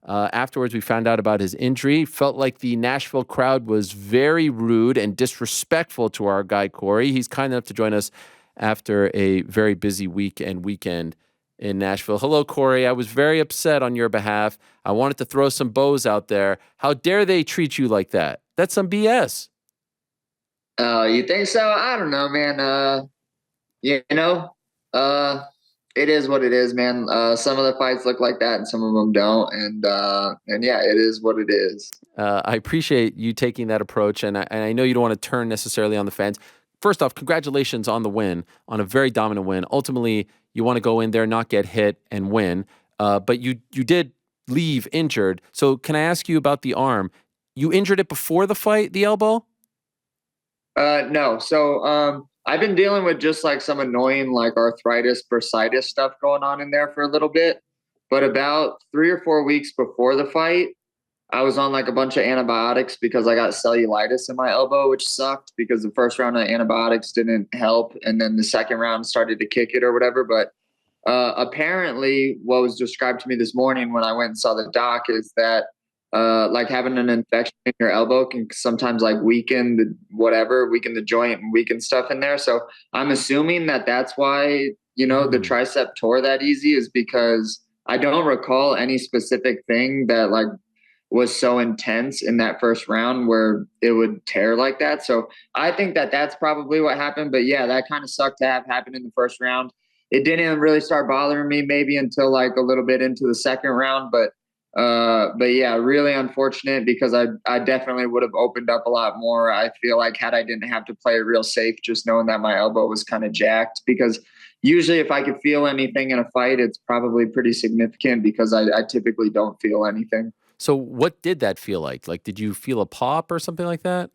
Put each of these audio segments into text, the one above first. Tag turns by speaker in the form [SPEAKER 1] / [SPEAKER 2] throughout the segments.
[SPEAKER 1] Afterwards, we found out about his injury. Felt like the Nashville crowd was very rude and disrespectful to our guy, Cory. He's kind enough to join us after a very busy week and weekend in Nashville. Hello, Cory. I was very upset on your behalf. I wanted to throw some bows out there. How dare they treat you like that? That's some BS.
[SPEAKER 2] You think so? I don't know, man. You know, it is what it is, man. Some of the fights look like that and some of them don't. And yeah, it is what it is.
[SPEAKER 1] I appreciate you taking that approach, and I know you don't want to turn necessarily on the fence. First off, congratulations on the win, on a very dominant win. Ultimately, you want to go in there, not get hit, and win. But you did leave injured. So can I ask you about the arm? You injured it before the fight, the elbow?
[SPEAKER 2] No. So I've been dealing with just like some annoying like arthritis, bursitis stuff going on in there for a little bit. But about 3 or 4 weeks before the fight, I was on like a bunch of antibiotics because I got cellulitis in my elbow, which sucked because the first round of antibiotics didn't help. And then the second round started to kick it or whatever. But apparently, what was described to me this morning when I went and saw the doc is that like having an infection in your elbow can sometimes like weaken the joint and weaken stuff in there. So I'm assuming that that's why, the tricep tore that easy is because I don't recall any specific thing that like was so intense in that first round where it would tear like that. So I think that that's probably what happened. But yeah, that kind of sucked to have happen in the first round. It didn't really start bothering me maybe until like a little bit into the second round, but yeah, really unfortunate because I definitely would have opened up a lot more. I feel like had I didn't have to play it real safe, just knowing that my elbow was kind of jacked, because usually if I could feel anything in a fight, it's probably pretty significant because I typically don't feel anything.
[SPEAKER 1] So what did that feel like? Like, did you feel a pop or something like that?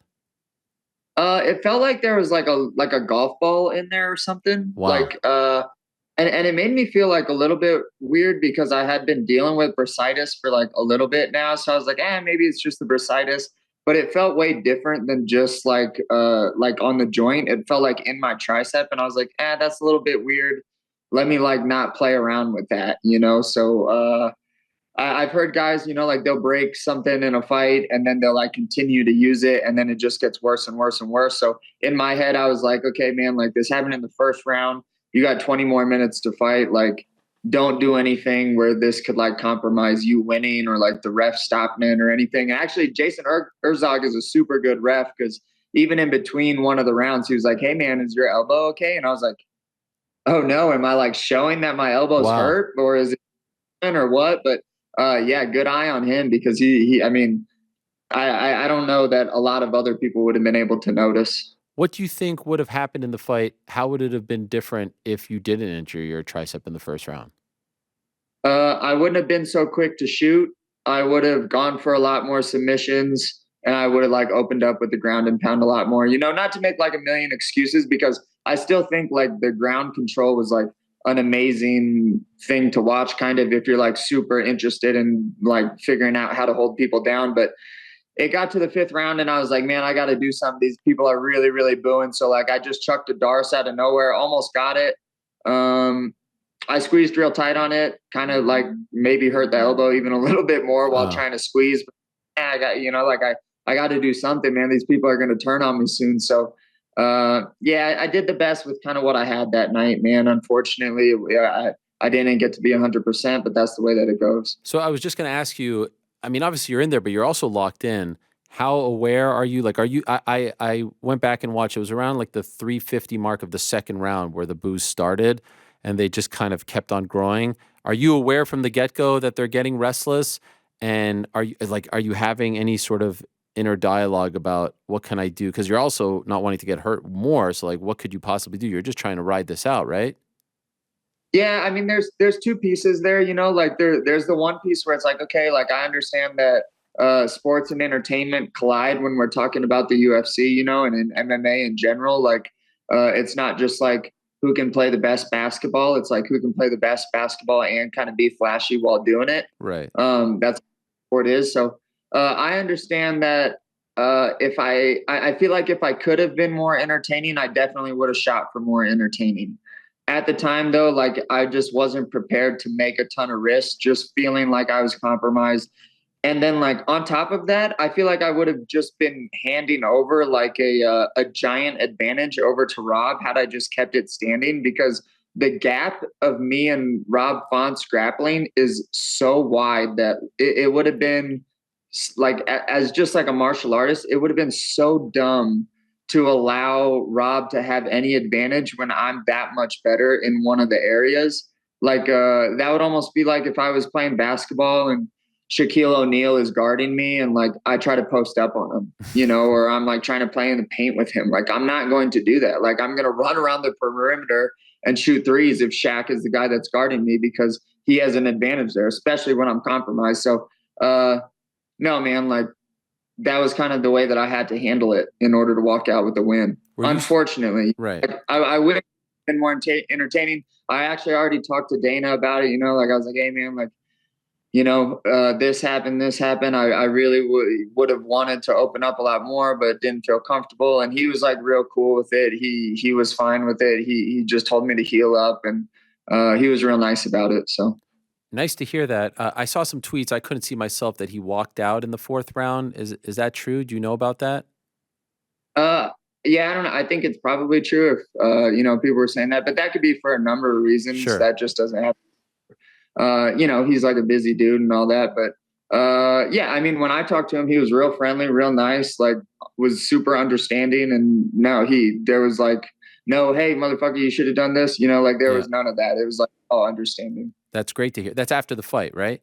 [SPEAKER 2] It felt like there was like a golf ball in there or something.
[SPEAKER 1] Wow.
[SPEAKER 2] And it made me feel like a little bit weird because I had been dealing with bursitis for like a little bit now. So I was like, maybe it's just the bursitis. But it felt way different than just like on the joint. It felt like in my tricep, and I was like, that's a little bit weird. Let me like not play around with that. So I've heard guys, like they'll break something in a fight and then they'll like continue to use it and then it just gets worse and worse and worse. So in my head, I was like, okay, man, like this happened in the first round. You got 20 more minutes to fight. Like, don't do anything where this could like compromise you winning or like the ref stopping it or anything. And actually, Jason Herzog is a super good ref because even in between one of the rounds, he was like, hey, man, is your elbow okay? And I was like, oh, no. Am I like showing that my elbow's
[SPEAKER 1] Wow.
[SPEAKER 2] hurt or is it or what? But yeah, good eye on him because I mean, I don't know that a lot of other people would have been able to notice.
[SPEAKER 1] What do you think would have happened in the fight? How would it have been different if you didn't injure your tricep in the first round?
[SPEAKER 2] I wouldn't have been so quick to shoot. I would have gone for a lot more submissions and I would have like opened up with the ground and pound a lot more, not to make like a million excuses because I still think like the ground control was like an amazing thing to watch kind of if you're like super interested in like figuring out how to hold people down. But it got to the fifth round and I was like, man, I got to do something. These people are really, really booing. So like I just chucked a Darce out of nowhere, almost got it. I squeezed real tight on it, kind of like maybe hurt the elbow even a little bit more while
[SPEAKER 1] Oh.
[SPEAKER 2] trying to squeeze. But I got, like I got to do something, man. These people are going to turn on me soon. So, yeah, I did the best with kind of what I had that night, man. Unfortunately, I didn't get to be 100%, but that's the way that it goes.
[SPEAKER 1] So I was just going to ask you, I mean, obviously you're in there, but you're also locked in. How aware are you? Like, are you, I went back and watched, it was around like the 350 mark of the second round where the boos started and they just kind of kept on growing. Are you aware from the get-go that they're getting restless? And are you having any sort of inner dialogue about what can I do? Because you're also not wanting to get hurt more. So like, what could you possibly do? You're just trying to ride this out, right?
[SPEAKER 2] Yeah, I mean, there's two pieces there, like there's the one piece where it's like, okay, like I understand that sports and entertainment collide when we're talking about the UFC, and in MMA in general. Like it's not just like who can play the best basketball, it's like who can play the best basketball and kind of be flashy while doing it.
[SPEAKER 1] Right.
[SPEAKER 2] That's what it is. So I understand that if I feel like if I could have been more entertaining, I definitely would have shot for more entertaining. at the time though, like I just wasn't prepared to make a ton of risks, just feeling like I was compromised. And then like on top of that, I feel like I would have just been handing over like a giant advantage over to Rob had I just kept it standing, because the gap of me and Rob Font's grappling is so wide that it would have been like, as just like a martial artist, it would have been so dumb to allow Rob to have any advantage when I'm that much better in one of the areas. Like that would almost be like if I was playing basketball and Shaquille O'Neal is guarding me and like I try to post up on him, you know, or I'm like trying to play in the paint with him. Like I'm not going to do that. Like I'm going to run around the perimeter and shoot threes if Shaq is the guy that's guarding me, because he has an advantage there, especially when I'm compromised. So no, man, like that was kind of the way that I had to handle it in order to walk out with the win. Unfortunately,
[SPEAKER 1] right.
[SPEAKER 2] like, I wish it had been more entertaining. I actually already talked to Dana about it. You know, like I was like, hey man, like, you know, this happened. I really would have wanted to open up a lot more, but didn't feel comfortable. And he was like real cool with it. He was fine with it. He just told me to heal up, and he was real nice about it. So
[SPEAKER 1] Nice to hear that. I saw some tweets. I couldn't see myself that he walked out in the fourth round. Is that true? Do you know about that?
[SPEAKER 2] uh, yeah, I don't know. I think it's probably true if you know, people were saying that, but that could be for a number of reasons.
[SPEAKER 1] Sure.
[SPEAKER 2] That just doesn't happen. You know, he's like a busy dude and all that. But yeah, I mean, when I talked to him, he was real friendly, real nice, like was super understanding. And no, there was like, no, hey, motherfucker, you should have done this. You know, like there was none of that. It was like, all understanding.
[SPEAKER 1] That's great to hear. That's after the fight, right?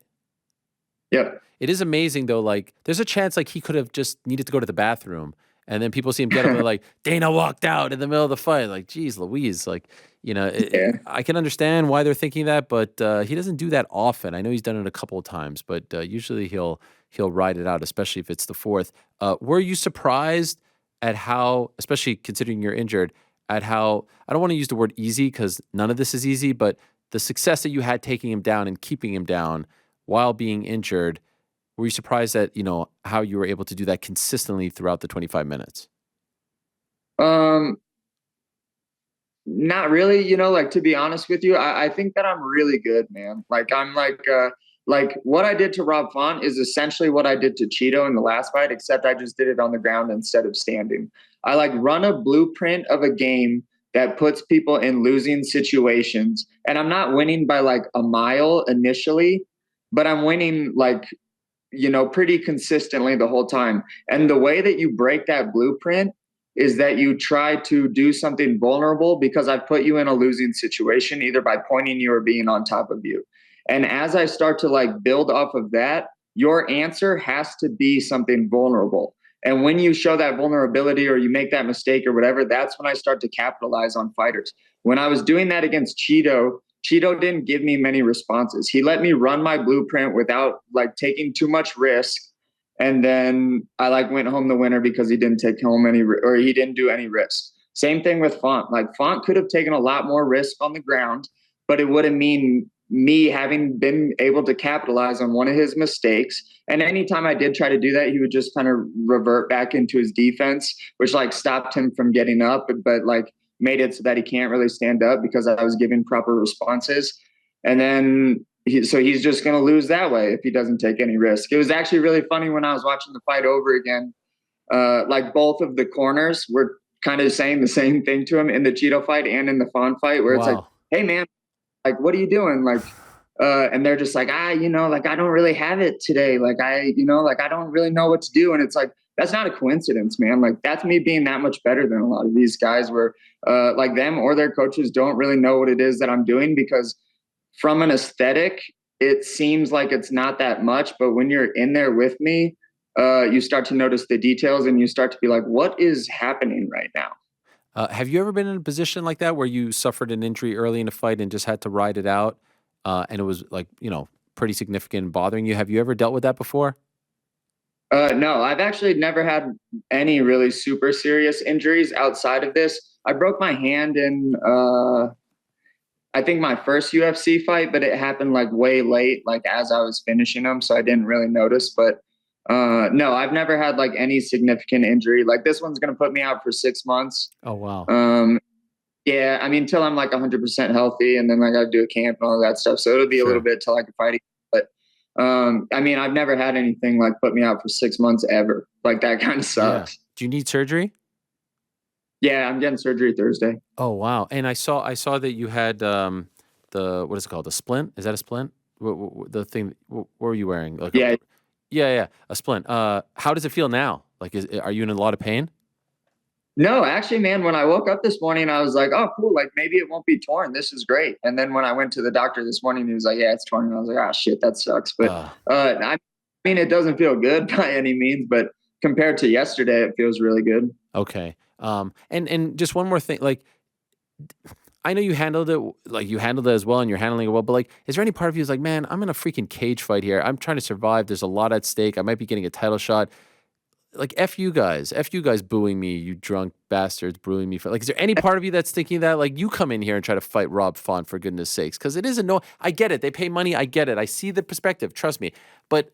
[SPEAKER 2] Yep.
[SPEAKER 1] It is amazing though. Like, there's a chance like he could have just needed to go to the bathroom, and then people see him get up and they're like, Dana walked out in the middle of the fight. Like, geez, Louise. Like, you know,
[SPEAKER 2] Yeah.
[SPEAKER 1] I can understand why they're thinking that, but he doesn't do that often. I know he's done it a couple of times, but usually he'll ride it out, especially if it's the fourth. Were you surprised at how, especially considering you're injured, at how, I don't want to use the word easy because none of this is easy, but the success that you had taking him down and keeping him down while being injured? Were you surprised at, you know, how you were able to do that consistently throughout the 25 minutes?
[SPEAKER 2] Um, Not really, you know, like to be honest with you, I think that I'm really good, man. Like I'm like what I did to Rob Font is essentially what I did to Cheeto in the last fight, except I just did it on the ground instead of standing. I like run a blueprint of a game that puts people in losing situations. And I'm not winning by like a mile initially, but I'm winning like, you know, pretty consistently the whole time. And the way that you break that blueprint is that you try to do something vulnerable, because I've put you in a losing situation, either by pointing you or being on top of you. And as I start to like build off of that, your answer has to be something vulnerable. And when you show that vulnerability or you make that mistake or whatever, that's when I start to capitalize on fighters. When I was doing that against Cheeto, Cheeto didn't give me many responses. He let me run my blueprint without like taking too much risk. And then I like went home the winner because he didn't take home any, or he didn't do any risk. Same thing with Font. Like Font could have taken a lot more risk on the ground, but it wouldn't mean me having been able to capitalize on one of his mistakes. And anytime I did try to do that, he would just kind of revert back into his defense, which like stopped him from getting up, but like made it so that he can't really stand up because I was giving proper responses. And then so he's just going to lose that way if he doesn't take any risk. It was actually really funny when I was watching the fight over again. Like both of the corners were kind of saying the same thing to him in the Cheeto fight and in the Fawn fight, where it's like, hey man, like, what are you doing? Like, and they're just like, you know, like, I don't really have it today. Like, you know, like, I don't really know what to do. And it's like, that's not a coincidence, man. Like, that's me being that much better than a lot of these guys where like them or their coaches don't really know what it is that I'm doing, because from an aesthetic, it seems like it's not that much. But when you're in there with me, you start to notice the details and you start to be like, what is happening right now?
[SPEAKER 1] Have you ever been in a position like that where you suffered an injury early in a fight and just had to ride it out, and it was like, you know, pretty significant and bothering you? Have you ever dealt with that before?
[SPEAKER 2] No, I've actually never had any really super serious injuries outside of this. I broke my hand in, I think my first UFC fight, but it happened like way late, like as I was finishing them. So I didn't really notice, but no, I've never had like any significant injury. Like this one's going to put me out for 6 months.
[SPEAKER 1] Oh, wow.
[SPEAKER 2] Yeah, I mean, till I'm like 100% healthy, and then like I do a camp and all that stuff. So it'll be a little
[SPEAKER 1] Sure.
[SPEAKER 2] bit till I can fight again. But I mean, I've never had anything like put me out for 6 months ever. Like that kind of
[SPEAKER 1] Yeah.
[SPEAKER 2] sucks.
[SPEAKER 1] Do you need surgery?
[SPEAKER 2] Yeah, I'm getting surgery Thursday.
[SPEAKER 1] Oh, wow. And I saw that you had the what is it called? A splint? Is that a splint? The thing what were you wearing? Like a
[SPEAKER 2] Yeah.
[SPEAKER 1] yeah, yeah, a splint. How does it feel now? Like are you in a lot of pain?
[SPEAKER 2] No, actually, man, when I woke up this morning, I was like, oh, cool. Like maybe it won't be torn. This is great. And then when I went to the doctor this morning, he was like, yeah, it's torn. And I was like, oh, shit, that sucks. But
[SPEAKER 1] Uh
[SPEAKER 2] I mean, it doesn't feel good by any means, but compared to yesterday, it feels really good.
[SPEAKER 1] okay. And just one more thing, like I know you handled it like you handled it as well and you're handling it well, but like is there any part of you who's like, man, I'm in a freaking cage fight here. I'm trying to survive. There's a lot at stake. I might be getting a title shot. Like F you guys booing me, you drunk bastards booing me for like is there any part of you that's thinking that like you come in here and try to fight Rob Font for goodness sakes? Because it is I get it. They pay money, I get it. I see the perspective, trust me. But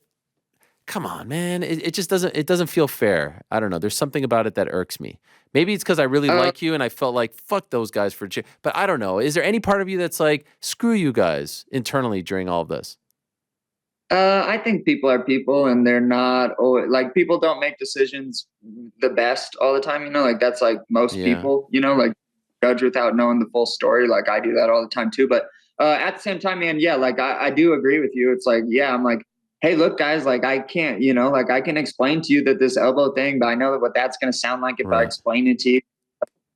[SPEAKER 1] come on, man. It just doesn't feel fair. I don't know. There's something about it that irks me. Maybe it's because I really
[SPEAKER 2] Uh,
[SPEAKER 1] like you and I felt like fuck those guys but I don't know. Is there any part of you that's like, screw you guys internally during all of this?
[SPEAKER 2] I think people are people, and they're not always, like people don't make decisions the best all the time. You know, like that's like most
[SPEAKER 1] Yeah.
[SPEAKER 2] people. You know, like judge without knowing the full story. Like I do that all the time too. But at the same time, man, yeah, like I do agree with you. It's like, yeah, I'm like, hey, look, guys, like I can't, you know, like I can explain to you that this elbow thing, but I know that what that's going to sound like if I
[SPEAKER 1] Right.
[SPEAKER 2] explain it to you,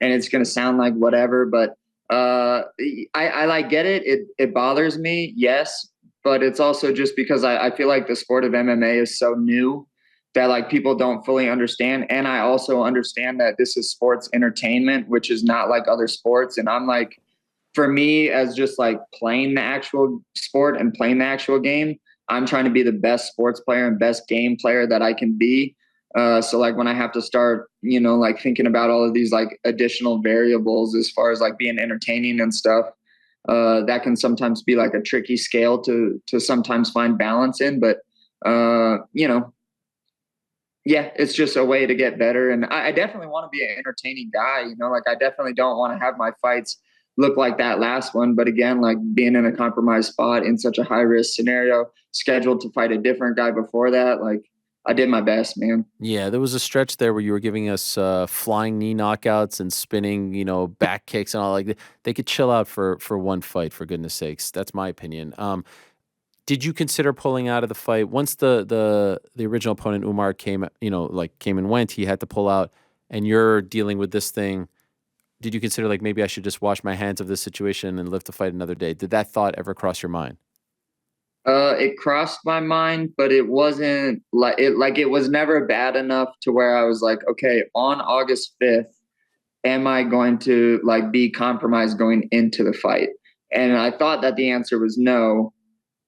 [SPEAKER 2] and it's going to sound like whatever. But I like get it. It bothers me, yes, but it's also just because I feel like the sport of MMA is so new that like people don't fully understand. And I also understand that this is sports entertainment, which is not like other sports. And I'm like, for me, as just like playing the actual sport and playing the actual game, I'm trying to be the best sports player and best game player that I can be. So like when I have to start, you know, like thinking about all of these like additional variables as far as like being entertaining and stuff, that can sometimes be like a tricky scale to sometimes find balance in. But you know, yeah, it's just a way to get better. And I definitely want to be an entertaining guy, you know, like I definitely don't want to have my fights look like that last one. But again, like being in a compromised spot in such a high risk scenario, scheduled to fight a different guy before that, like I did my best, man.
[SPEAKER 1] Yeah, there was a stretch there where you were giving us flying knee knockouts and spinning, back kicks and all. Like they could chill out for one fight, for goodness sakes. That's my opinion. Did you consider pulling out of the fight once the original opponent Umar came and went? He had to pull out, and you're dealing with this thing. Did you consider like maybe I should just wash my hands of this situation and live to fight another day? Did that thought ever cross your mind?
[SPEAKER 2] It crossed my mind, but it wasn't like it was never bad enough to where I was like, okay, on August 5th, am I going to like be compromised going into the fight? And I thought that the answer was no.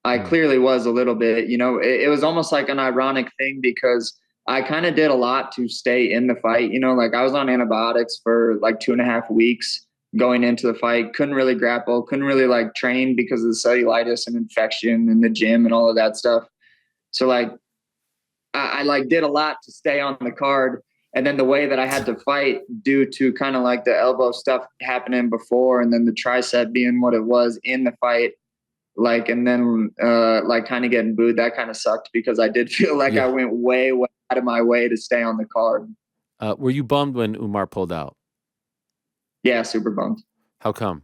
[SPEAKER 2] I
[SPEAKER 1] Hmm.
[SPEAKER 2] clearly was a little bit, you know, it was almost like an ironic thing because I kind of did a lot to stay in the fight. You know, like I was on antibiotics for like 2.5 weeks going into the fight, couldn't really grapple, couldn't really like train because of the cellulitis and infection in the gym and all of that stuff. So like I like did a lot to stay on the card. And then the way that I had to fight due to kind of like the elbow stuff happening before and then the tricep being what it was in the fight, like, and then like kind of getting booed, that kind of sucked because I did feel like I
[SPEAKER 1] Yeah.
[SPEAKER 2] went way, way out of my way to stay on the card.
[SPEAKER 1] Were you bummed when Umar pulled out?
[SPEAKER 2] Yeah, super bummed.
[SPEAKER 1] How come?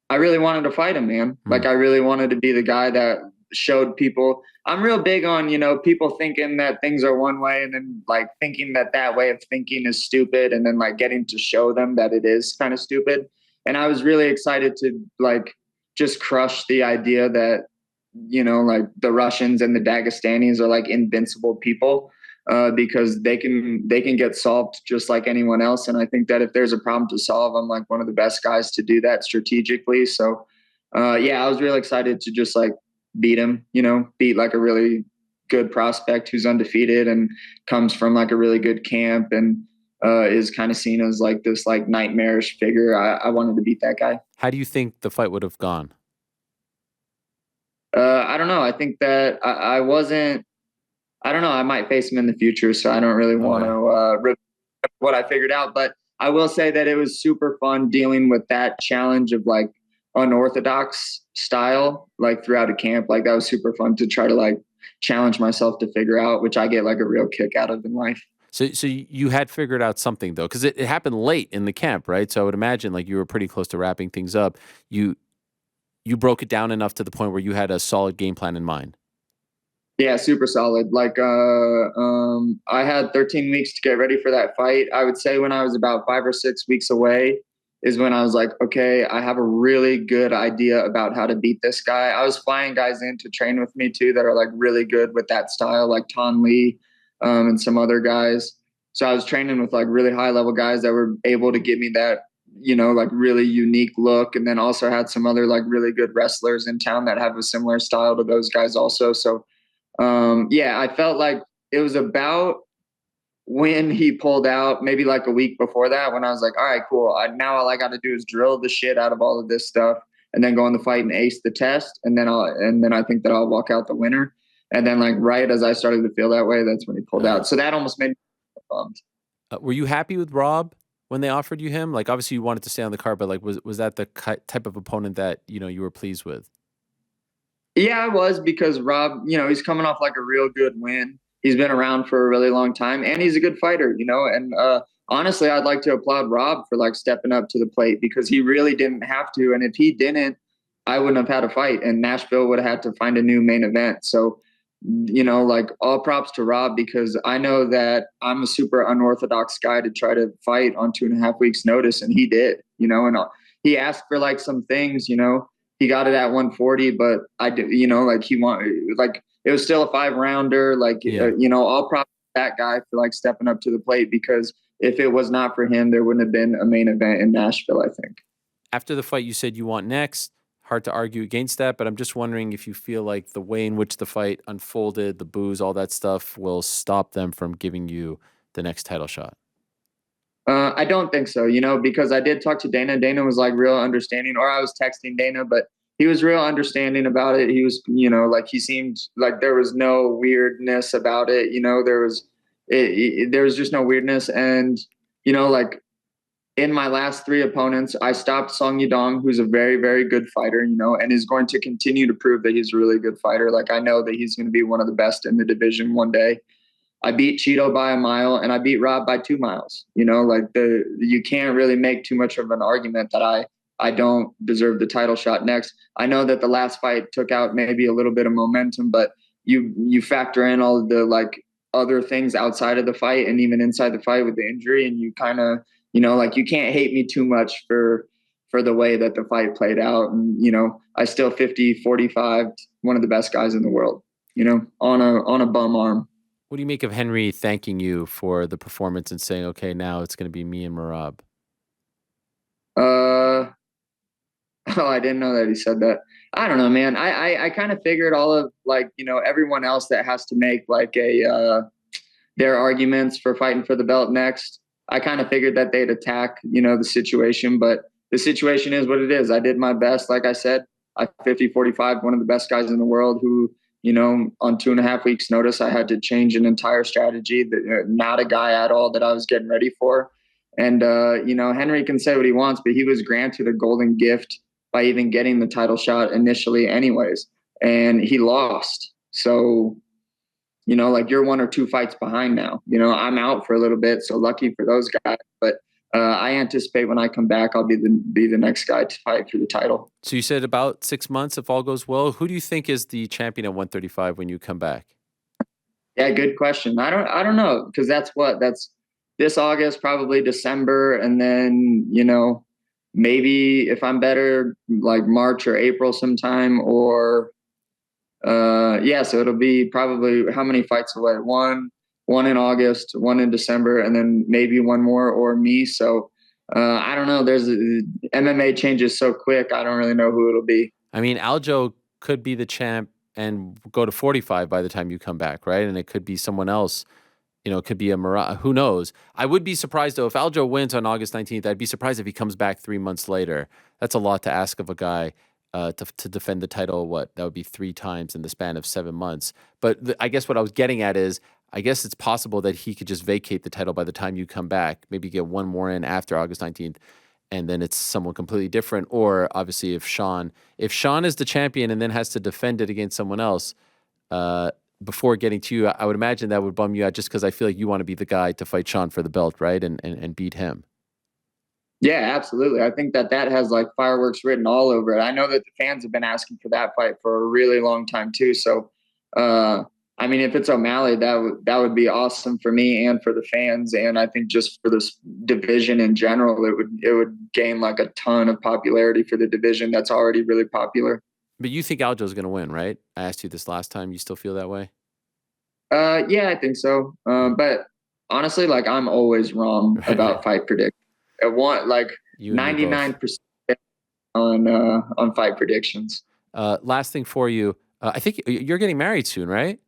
[SPEAKER 2] I really wanted to fight him, man.
[SPEAKER 1] Hmm.
[SPEAKER 2] Like I really wanted to be the guy that showed people. I'm real big on, you know, people thinking that things are one way and then like thinking that that way of thinking is stupid and then like getting to show them that it is kind of stupid. And I was really excited to like just crush the idea that, you know, like the Russians and the Dagestanis are like invincible people, because they can get solved just like anyone else. And I think that if there's a problem to solve, I'm like one of the best guys to do that strategically. So yeah, I was really excited to just like beat him, you know, beat like a really good prospect who's undefeated and comes from like a really good camp and is kind of seen as like this like nightmarish figure. I wanted to beat that guy.
[SPEAKER 1] How do you think the fight would have gone?
[SPEAKER 2] I don't know. I think that I wasn't. I don't know. I might face him in the future, so I don't really want
[SPEAKER 1] Okay.
[SPEAKER 2] to what I figured out. But I will say that it was super fun dealing with that challenge of like unorthodox style, like throughout a camp. Like that was super fun to try to like challenge myself to figure out, which I get like a real kick out of in life.
[SPEAKER 1] So you had figured out something though, because it happened late in the camp, right? So I would imagine like you were pretty close to wrapping things up. You you broke it down enough to the point where you had a solid game plan in mind.
[SPEAKER 2] Yeah, super solid. Like, I had 13 weeks to get ready for that fight. I would say when I was about 5 or 6 weeks away is when I was like, okay, I have a really good idea about how to beat this guy. I was flying guys in to train with me too that are like really good with that style, like Ton Lee, and some other guys. So I was training with like really high level guys that were able to give me that, like really unique look. And then also had some other like really good wrestlers in town that have a similar style to those guys also. So yeah, I felt like it was about when he pulled out, maybe like a week before that, when I was like, all right, cool. Now all I got to do is drill the shit out of all of this stuff and then go in the fight and ace the test. And then I think that I'll walk out the winner. And then like right as I started to feel that way, that's when he pulled out. So that almost made me bummed.
[SPEAKER 1] Were you happy with Rob when they offered you him? Like, obviously, you wanted to stay on the card, but like, was that the type of opponent that you were pleased with?
[SPEAKER 2] Yeah, I was because Rob, he's coming off like a real good win. He's been around for a really long time and he's a good fighter, and honestly, I'd like to applaud Rob for like stepping up to the plate because he really didn't have to. And if he didn't, I wouldn't have had a fight and Nashville would have had to find a new main event. So, like all props to Rob because I know that I'm a super unorthodox guy to try to fight on 2.5 weeks notice. And he did, and he asked for like some things, he got it at 140, but I did, like he wanted, like it was still a 5 rounder. Like,
[SPEAKER 1] Yeah.
[SPEAKER 2] all props to that guy for like stepping up to the plate because if it was not for him, there wouldn't have been a main event in Nashville, I think.
[SPEAKER 1] After the fight, you said you want next. Hard to argue against that, but I'm just wondering if you feel like the way in which the fight unfolded, the booze, all that stuff, will stop them from giving you the next title shot.
[SPEAKER 2] I don't think so, because I did talk to Dana. Dana was like real understanding, or I was texting Dana, but he was real understanding about it. He was, like he seemed like there was no weirdness about it. There was just no weirdness. And, like in my last 3 opponents, I stopped Song Yadong, who's a very, very good fighter, and is going to continue to prove that he's a really good fighter. Like I know that he's going to be one of the best in the division one day. I beat Cheeto by a mile and I beat Rob by 2 miles. Like you can't really make too much of an argument that I don't deserve the title shot next. I know that the last fight took out maybe a little bit of momentum, but you factor in all of the like other things outside of the fight and even inside the fight with the injury, and you kind of like you can't hate me too much for the way that the fight played out. And I still 50-45 one of the best guys in the world. On a bum arm.
[SPEAKER 1] What do you make of Henry thanking you for the performance and saying, okay, now it's going to be me and Marab?
[SPEAKER 2] Oh, I didn't know that he said that. I don't know, man. I kind of figured all of like, everyone else that has to make like their arguments for fighting for the belt next. I kind of figured that they'd attack, the situation, but the situation is what it is. I did my best. Like I said, I 50-45, one of the best guys in the world who, on 2.5 weeks notice, I had to change an entire strategy that not a guy at all that I was getting ready for. And, Henry can say what he wants, but he was granted a golden gift by even getting the title shot initially anyways. And he lost. So, like you're 1 or 2 fights behind now. I'm out for a little bit, so lucky for those guys. But I anticipate when I come back, I'll be the next guy to fight for the title.
[SPEAKER 1] So you said about 6 months if all goes well. Who do you think is the champion at 135 when you come back?
[SPEAKER 2] Yeah, good question. I don't know because that's this August, probably December, and then maybe if I'm better, like March or April sometime, or yeah. So it'll be probably how many fights away? One in August, one in December, and then maybe one more or me. So I don't know. There's MMA changes so quick. I don't really know who it'll be.
[SPEAKER 1] I mean, Aljo could be the champ and go to 45 by the time you come back, right? And it could be someone else. It could be a Murat. Who knows? I would be surprised, though, if Aljo wins on August 19th. I'd be surprised if he comes back 3 months later. That's a lot to ask of a guy. to defend the title. What, that would be 3 times in the span of 7 months. But I guess what I was getting at is, I guess it's possible that he could just vacate the title by the time you come back, maybe get one more in after August 19th, and then it's someone completely different. Or obviously, if Sean is the champion and then has to defend it against someone else before getting to you, I would imagine that would bum you out, just because I feel like you want to be the guy to fight Sean for the belt, right? And beat him.
[SPEAKER 2] Yeah, absolutely. I think that has like fireworks written all over it. I know that the fans have been asking for that fight for a really long time too. So, I mean, if it's O'Malley, that would be awesome for me and for the fans, and I think just for this division in general, it would gain like a ton of popularity for the division that's already really popular.
[SPEAKER 1] But you think Aljo's going to win, right? I asked you this last time. You still feel that way?
[SPEAKER 2] Yeah, I think so. But honestly, like I'm always wrong about fight predictions. I want like
[SPEAKER 1] You and me both.
[SPEAKER 2] 99% on fight predictions.
[SPEAKER 1] Last thing for you. I think you're getting married soon, right?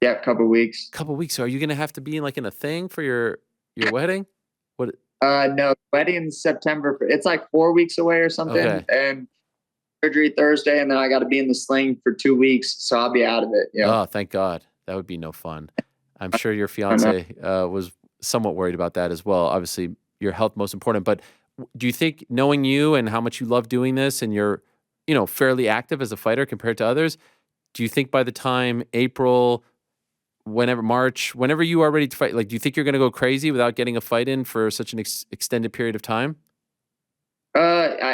[SPEAKER 2] Yeah, a couple weeks.
[SPEAKER 1] Couple weeks. So are you going to have to be in a thing for your wedding? What?
[SPEAKER 2] No, wedding's September. It's like 4 weeks away or something,
[SPEAKER 1] Okay.
[SPEAKER 2] and surgery Thursday, and then I got to be in the sling for 2 weeks, so I'll be out of it. Yeah.
[SPEAKER 1] Oh, thank God. That would be no fun. I'm sure your fiance was somewhat worried about that as well. Obviously, your health most important. But do you think, knowing you and how much you love doing this, and you're, fairly active as a fighter compared to others, do you think by the time April, March, whenever you are ready to fight, like, do you think you're going to go crazy without getting a fight in for such an extended period of time?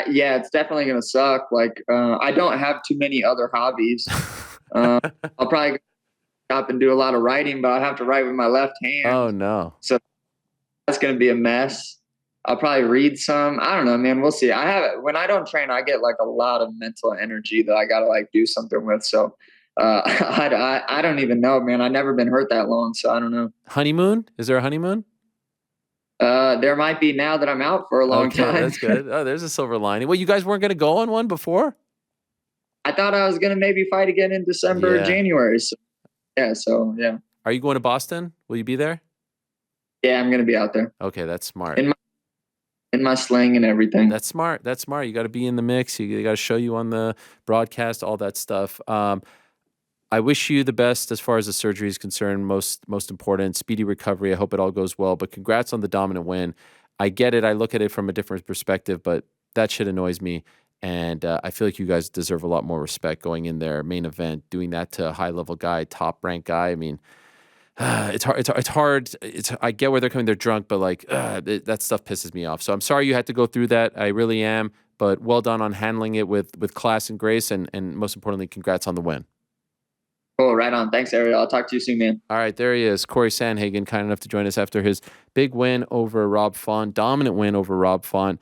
[SPEAKER 2] Yeah, it's definitely gonna suck. Like, I don't have too many other hobbies. I'll probably go up and do a lot of writing, but I have to write with my left hand.
[SPEAKER 1] Oh, no.
[SPEAKER 2] So that's gonna be a mess. I'll probably read some. I don't know, man. We'll see. When I don't train, I get like a lot of mental energy that I gotta like do something with. So I don't even know, man. I've never been hurt that long, so I don't know.
[SPEAKER 1] Honeymoon? Is there a honeymoon?
[SPEAKER 2] There might be, now that I'm out for a long
[SPEAKER 1] Okay,
[SPEAKER 2] time.
[SPEAKER 1] that's good. Oh, there's a silver lining. Well, you guys weren't going to go on one before?
[SPEAKER 2] I thought I was gonna maybe fight again in December or
[SPEAKER 1] Yeah.
[SPEAKER 2] January. So yeah.
[SPEAKER 1] Are you going to Boston? Will you be there?
[SPEAKER 2] Yeah, I'm gonna be out there
[SPEAKER 1] Okay, that's smart.
[SPEAKER 2] in my sling and everything.
[SPEAKER 1] That's smart. That's smart. You got to be in the mix. You got to show you on the broadcast, all that stuff. I wish you the best as far as the surgery is concerned. Most important, speedy recovery. I hope it all goes well. But congrats on the dominant win. I get it. I look at it from a different perspective, but that shit annoys me. And I feel like you guys deserve a lot more respect going in there, main event, doing that to a high level guy, top ranked guy. I mean, it's hard. I get where they're coming. They're drunk, but like that stuff pisses me off. So I'm sorry you had to go through that. I really am. But well done on handling it with class and grace, and most importantly, congrats on the win.
[SPEAKER 2] Cool, right on. Thanks, Ariel. I'll talk to you soon, man.
[SPEAKER 1] All right, there he is, Cory Sandhagen, kind enough to join us after his big win over Rob Font, dominant win over Rob Font.